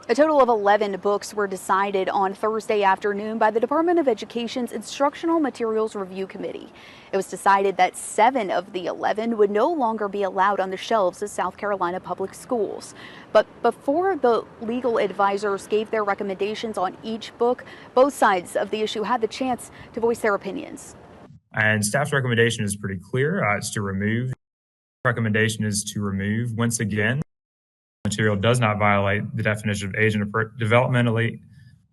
A total of 11 books were decided on Thursday afternoon by the Department of Education's Instructional Materials Review Committee. It was decided that 7 of the 11 would no longer be allowed on the shelves of South Carolina public schools. But before the legal advisors gave their recommendations on each book, both sides of the issue had the chance to voice their opinions. And staff's recommendation is pretty clear. It's to remove. Recommendation is to remove. Once again, material does not violate the definition of age and developmentally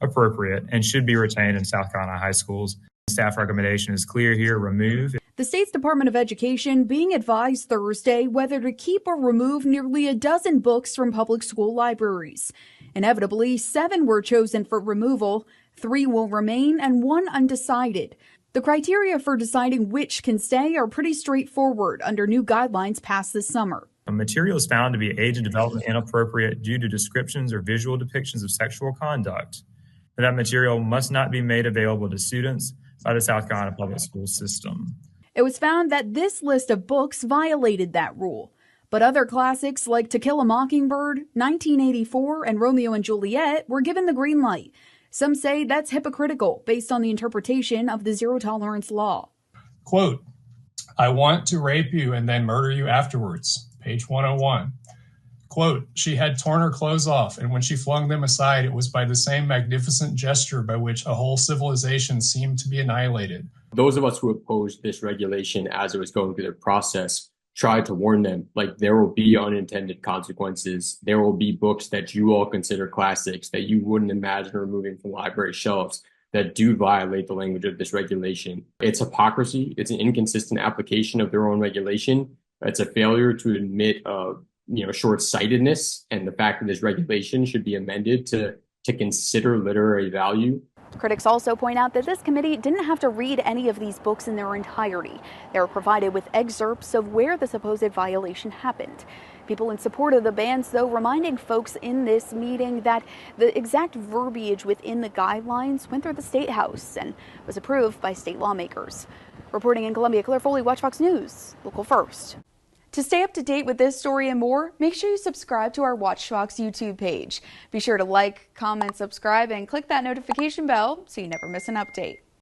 appropriate and should be retained in South Carolina high schools. Staff recommendation is clear here, remove. The state's Department of Education being advised Thursday whether to keep or remove nearly a dozen books from public school libraries. Inevitably, 7 were chosen for removal, 3 will remain, and 1 undecided. The criteria for deciding which can stay are pretty straightforward under new guidelines passed this summer. Material is found to be age and development inappropriate due to descriptions or visual depictions of sexual conduct. And that material must not be made available to students by the South Carolina public school system. It was found that this list of books violated that rule, but other classics like To Kill a Mockingbird, 1984, and Romeo and Juliet were given the green light. Some say that's hypocritical based on the interpretation of the zero tolerance law. Quote, "I want to rape you and then murder you afterwards." Page 101. Quote, "She had torn her clothes off, and when she flung them aside, it was by the same magnificent gesture by which a whole civilization seemed to be annihilated." Those of us who opposed this regulation as it was going through the process tried to warn them, like, there will be unintended consequences. There will be books that you all consider classics that you wouldn't imagine removing from library shelves that do violate the language of this regulation. It's hypocrisy. It's an inconsistent application of their own regulation. It's a failure to admit short-sightedness and the fact that this regulation should be amended to consider literary value. Critics also point out that this committee didn't have to read any of these books in their entirety. They were provided with excerpts of where the supposed violation happened. People in support of the bans, though, reminding folks in this meeting that the exact verbiage within the guidelines went through the State House and was approved by state lawmakers. Reporting in Columbia, Claire Foley, WACH Fox News, Local First. To stay up to date with this story and more, make sure you subscribe to our WACH Fox YouTube page. Be sure to like, comment, subscribe, and click that notification bell so you never miss an update.